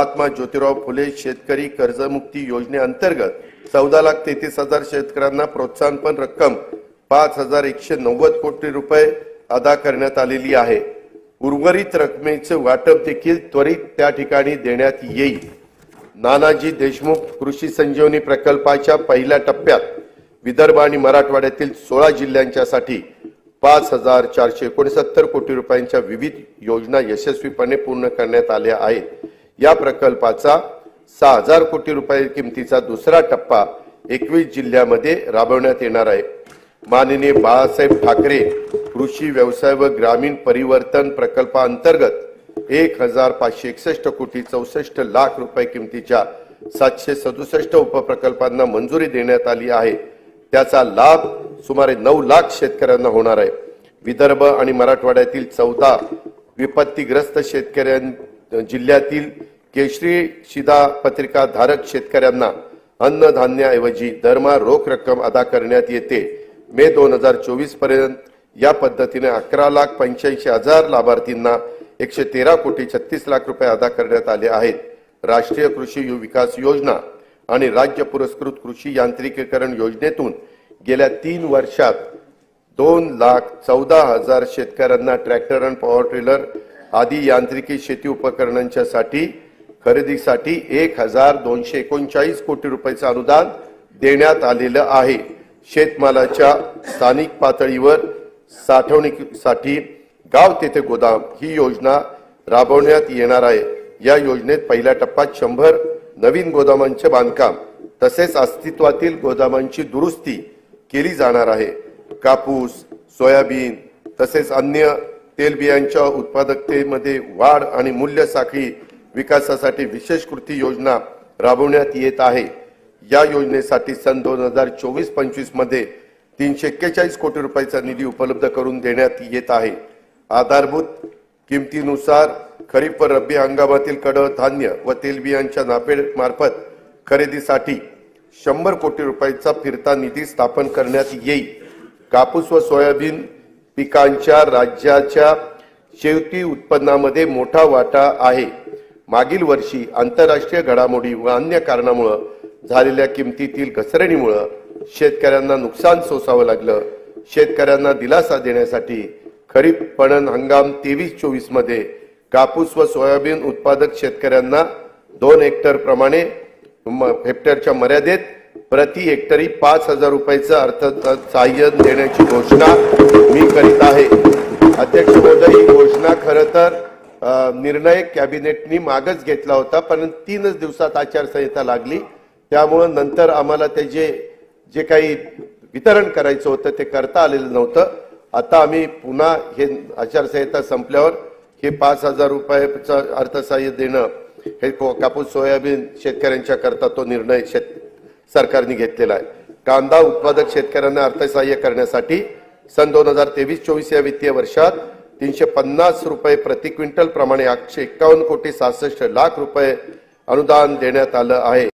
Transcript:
महात्मा ज्योतिराव फुले शेतकरी कर्जमुक्ती योजनेअंतर्गत 14,33,000 शेतकऱ्यांना प्रोत्साहनपर रक्कम 5,190 कोटी रुपये अदा करण्यात आलेली आहे। उर्वरित रकमेचे वाटप देखील त्वरित त्या ठिकाणी देण्यात येईल। नानाजी देशमुख कृषी संजीवनी प्रकल्पाच्या पहिल्या टप्प्यात विदर्भ आणि मराठवाड्यातील 16 जिल्ह्यांच्यासाठी 5,469 कोटी रुपयांच्या विविध योजना यशस्वीपणे पूर्ण करण्यात आल्या आहेत। या प्रकल्पाचा 6,000 कोटी रुपये किमतीचा दुसरा टप्पा 21 जिल्ह्यांमध्ये राबवण्यात येणार आहे। माननीय बाळासाहेब ठाकरे कृषी व्यवसाय व ग्रामीण परिवर्तन प्रकल्पाअंतर्गत 1,561 कोटी 64 लाख रुपये किमतीच्या 767 उपप्रकल्पांना मंजुरी देण्यात आली आहे। त्याचा लाभ सुमारे 9 लाख शेतकऱ्यांना होणार आहे। विदर्भ आणि मराठवाड्यातील 14 विपत्तीग्रस्त शेतकऱ्यांना जिल्ह्यातील केशरी शिधापत्रिका धारक शेतकऱ्यांना अन्नधान्याऐवजी दरमहा रोख रक्कम अदा करण्यात येते। मे 2024 पर्यंत या पद्धतीने 11,85,000 लाभार्थींना 113 कोटी 36 लाख रुपये अदा करण्यात आले आहेत। राष्ट्रीय कृषी विकास योजना आणि राज्य पुरस्कृत कृषी यांत्रिकीकरण योजनेतून गेल्या 3 वर्षात 2,14,000 शेतकऱ्यांना ट्रॅक्टर आणि पॉवर टिलर आदी यांत्रिकी शेती उपकरणांसाठी खरेदीसाठी 1,239 कोटी रुपयाचे अनुदान देण्यात आलेलं आहे। शेतमालाच्या स्थानिक पातळीवर साठवणुकीसाठी गाव तेथे गोदाम ही योजना राबवण्यात येणार आहे। या योजनेत पहिल्या टप्प्यात 100 नवीन गोदामांचे बांधकाम तसेच अस्तित्वातील गोदामांची दुरुस्ती केली जाणार आहे। कापूस, सोयाबीन तसेच अन्य तेलबियांच्या उत्पादकतेमध्ये वाढ आणि मूल्य साखळी विकासासाठी विशेष कृती योजना राबवण्यात येत आहे। या योजनेसाठी सन 2024-25 मध्ये 341 कोटी रुपयाचा निधी उपलब्ध करून देण्यात येत आहे। आधारभूत किमतीनुसार खरीप व रब्बी हंगामातील कडधान्य व तेलबियांच्या नाफेड मार्फत खरेदीसाठी 100 कोटी रुपयाचा फिरता निधी स्थापन करण्यात येईल। कापूस व सोयाबीन पिकांच्या राज्याच्या शेती उत्पन्नामध्ये मोठा वाटा आहे। मागील वर्षी आंतरराष्ट्रीय घडामोडी व अन्य कारणामुळे झालेल्या किमतीतील घसरणीमुळे शेतकऱ्यांना नुकसान सोसावं लागलं। शेतकऱ्यांना दिलासा देण्यासाठी खरीप पणन हंगाम 23-24 मध्ये कापूस व सोयाबीन उत्पादक शेतकऱ्यांना 2 हेक्टर प्रमाणे हेक्टरच्या मर्यादेत प्रति हेक्टरी 5,000 रुपयाचं अर्थसहाय्य देण्याची घोषणा मी करीत आहे। अध्यक्ष महोदय, ही घोषणा खरं तर निर्णय कॅबिनेटनी मागच घेतला होता, पण 3च दिवसात आचारसंहिता लागली, त्यामुळे नंतर आम्हाला त्याचे जे काही वितरण करायचं होतं ते करता आलेलं नव्हतं। आता आम्ही पुन्हा हे आचारसंहिता संपल्यावर हे 5,000 रुपयाचं अर्थसहाय्य देणं हे कापूस सोयाबीन शेतकऱ्यांच्या करता तो निर्णय सरकारने घेतलेला आहे। कांदा उत्पादक शेतकऱ्यांना अर्थसहाय्य करण्यासाठी सन 2023-24 या वित्तीय वर्षात 350 रुपये प्रति क्विंटल प्रमाणे 151 कोटी 66 लाख रुपये अनुदान देण्यात आलं आहे।